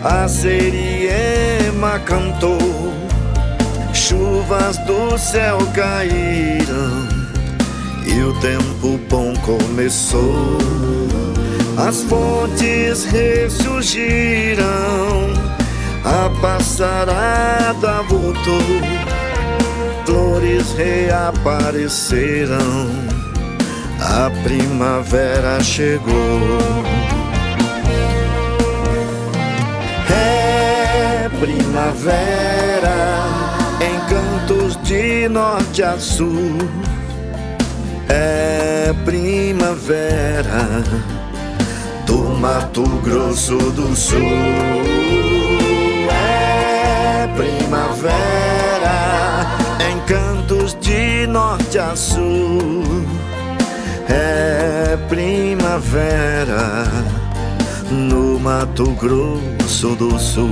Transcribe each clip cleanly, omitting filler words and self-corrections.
A Seriema cantou, chuvas do céu caíram e o tempo bom começou. As fontes ressurgiram, a passarada voltou, flores reapareceram, a primavera chegou. É primavera em cantos de norte a sul. É primavera do Mato Grosso do Sul. É primavera em cantos de norte a sul. É primavera no Mato Grosso do Sul.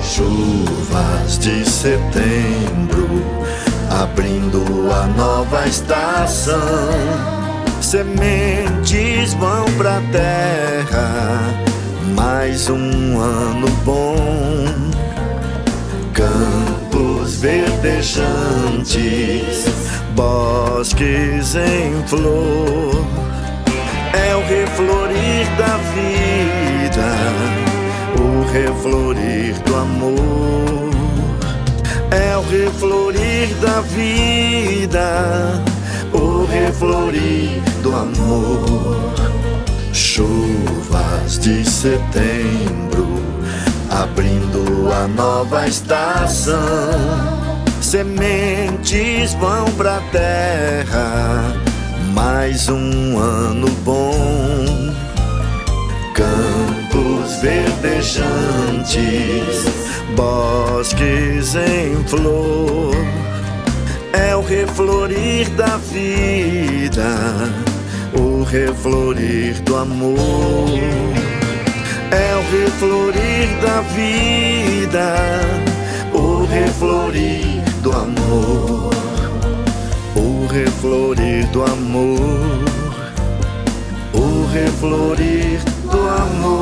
Chuvas de setembro abrindo a nova estação, sementes vão pra terra, mais um ano bom. Campos verdejantes, bosques em flor, é o reflorir da vida, o reflorir do amor. É o reflorir da vida, o reflorir do amor. Chuvas de setembro abrindo a nova estação, sementes vão pra terra, mais um ano bom. Campos verdejantes, bosques em flor, é o reflorir da vida, o reflorir do amor. É o reflorir da vida, o reflorir do amor. O reflorir do amor, o reflorir do amor.